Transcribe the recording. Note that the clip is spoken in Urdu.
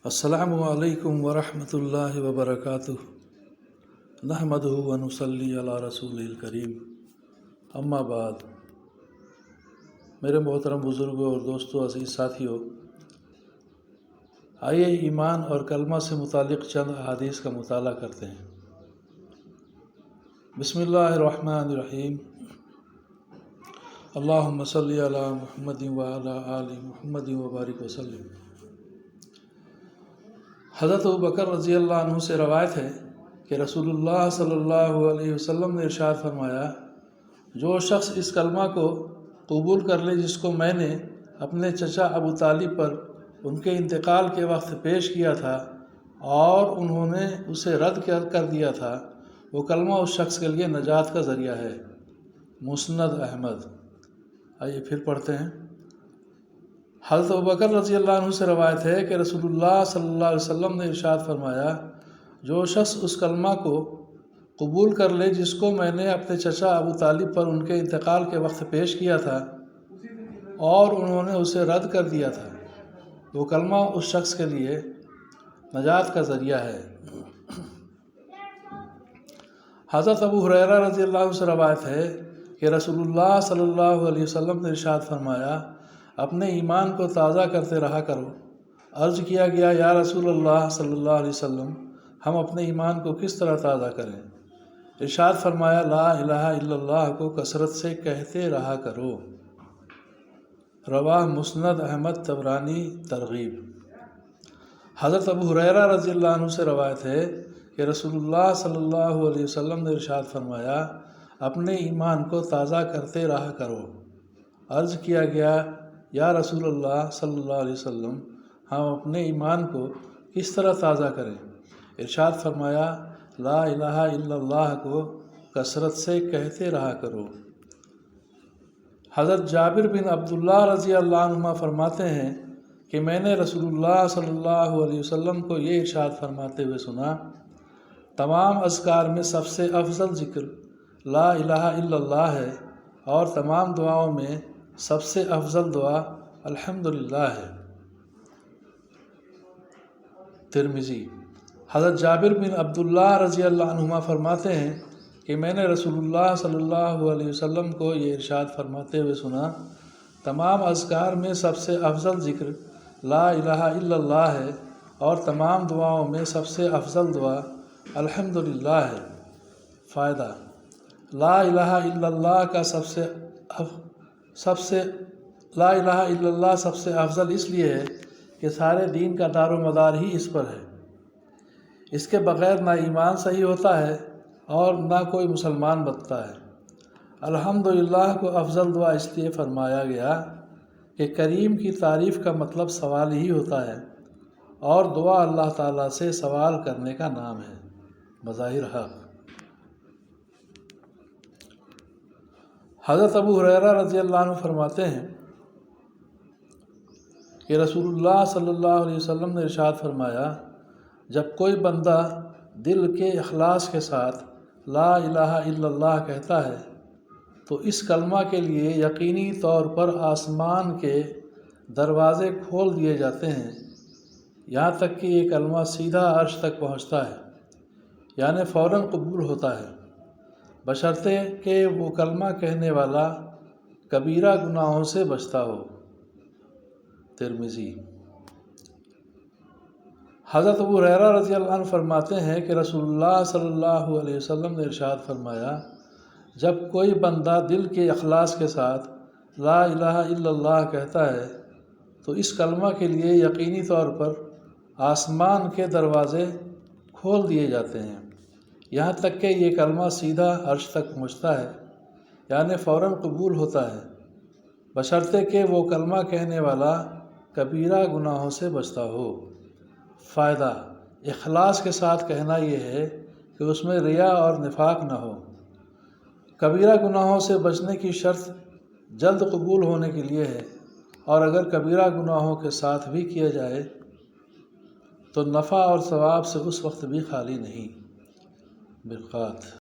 السلام علیکم ورحمۃ اللہ وبرکاتہ۔ نحمدہ و نصلی علی رسول الکریم، اما بعد۔ میرے محترم بزرگوں اور دوستوں، عزیز ساتھیوں، آئیے ایمان اور کلمہ سے متعلق چند احادیث کا مطالعہ کرتے ہیں۔ بسم اللہ الرحمن الرحیم۔ اللہم صلی علی محمد وعلی آل محمد وبارک وسلم۔ حضرت ابوبکر رضی اللہ عنہ سے روایت ہے کہ رسول اللہ صلی اللہ علیہ وسلم نے ارشاد فرمایا، جو شخص اس کلمہ کو قبول کر لے جس کو میں نے اپنے چچا ابو طالب پر ان کے انتقال کے وقت پیش کیا تھا اور انہوں نے اسے رد کر دیا تھا، وہ کلمہ اس شخص کے لیے نجات کا ذریعہ ہے۔ مسند احمد۔ آئیے پھر پڑھتے ہیں۔ حضرت ابوبکر رضی اللہ عنہ سے روایت ہے کہ رسول اللہ صلی اللہ علیہ وسلم نے ارشاد فرمایا، جو شخص اس کلمہ کو قبول کر لے جس کو میں نے اپنے چچا ابو طالب پر ان کے انتقال کے وقت پیش کیا تھا اور انہوں نے اسے رد کر دیا تھا، وہ کلمہ اس شخص کے لیے نجات کا ذریعہ ہے۔ حضرت ابو ہریرہ رضی اللہ عنہ سے روایت ہے کہ رسول اللہ صلی اللہ علیہ وسلم نے ارشاد فرمایا، اپنے ایمان کو تازہ کرتے رہا کرو۔ عرض کیا گیا، یا رسول اللہ صلی اللہ علیہ وسلم، ہم اپنے ایمان کو کس طرح تازہ کریں؟ ارشاد فرمایا، لا الہ الا اللہ کو کثرت سے کہتے رہا کرو۔ رواہ مسند احمد طبرانی ترغیب۔ حضرت ابو ہریرہ رضی اللہ عنہ سے روایت ہے کہ رسول اللہ صلی اللہ علیہ وسلم نے ارشاد فرمایا، اپنے ایمان کو تازہ کرتے رہا کرو۔ عرض کیا گیا، یا رسول اللہ صلی اللہ علیہ وسلم، ہم اپنے ایمان کو کس طرح تازہ کریں؟ ارشاد فرمایا، لا الہ الا اللہ کو کثرت سے کہتے رہا کرو۔ حضرت جابر بن عبداللہ رضی اللہ عنہما فرماتے ہیں کہ میں نے رسول اللہ صلی اللہ علیہ وسلم کو یہ ارشاد فرماتے ہوئے سنا، تمام اذکار میں سب سے افضل ذکر لا الہ الا اللہ ہے اور تمام دعاؤں میں سب سے افضل دعا الحمدللہ ہے۔ ترمذی۔ حضرت جابر بن عبداللہ رضی اللہ عنہما فرماتے ہیں کہ میں نے رسول اللہ صلی اللہ علیہ وسلم کو یہ ارشاد فرماتے ہوئے سنا، تمام اذکار میں سب سے افضل ذکر لا الہ الا اللہ ہے اور تمام دعاؤں میں سب سے افضل دعا الحمدللہ ہے۔ فائدہ: لا الہ الا اللہ کا لا الہ الا اللہ سب سے افضل اس لیے ہے کہ سارے دین کا دار و مدار ہی اس پر ہے۔ اس کے بغیر نہ ایمان صحیح ہوتا ہے اور نہ کوئی مسلمان بنتا ہے۔ الحمدللہ کو افضل دعا اس لیے فرمایا گیا کہ کریم کی تعریف کا مطلب سوال ہی ہوتا ہے اور دعا اللہ تعالیٰ سے سوال کرنے کا نام ہے۔ مظاہر حق۔ حضرت ابو ہریرہ رضی اللہ عنہ فرماتے ہیں کہ رسول اللہ صلی اللہ علیہ وسلم نے ارشاد فرمایا، جب کوئی بندہ دل کے اخلاص کے ساتھ لا الہ الا اللہ کہتا ہے تو اس کلمہ کے لیے یقینی طور پر آسمان کے دروازے کھول دیے جاتے ہیں، یہاں تک کہ یہ کلمہ سیدھا عرش تک پہنچتا ہے، یعنی فوراً قبول ہوتا ہے، بشرطے کہ وہ کلمہ کہنے والا کبیرہ گناہوں سے بچتا ہو۔ ترمذی۔ حضرت ابو ہریرہ رضی اللہ عنہ فرماتے ہیں کہ رسول اللہ صلی اللہ علیہ وسلم نے ارشاد فرمایا، جب کوئی بندہ دل کے اخلاص کے ساتھ لا الہ الا اللہ کہتا ہے تو اس کلمہ کے لیے یقینی طور پر آسمان کے دروازے کھول دیے جاتے ہیں، یہاں تک کہ یہ کلمہ سیدھا عرش تک پہنچتا ہے، یعنی فوراً قبول ہوتا ہے، بشرطے کہ وہ کلمہ کہنے والا کبیرہ گناہوں سے بچتا ہو۔ فائدہ: اخلاص کے ساتھ کہنا یہ ہے کہ اس میں ریا اور نفاق نہ ہو۔ کبیرہ گناہوں سے بچنے کی شرط جلد قبول ہونے کے لیے ہے، اور اگر کبیرہ گناہوں کے ساتھ بھی کیا جائے تو نفع اور ثواب سے اس وقت بھی خالی نہیں۔ برکات۔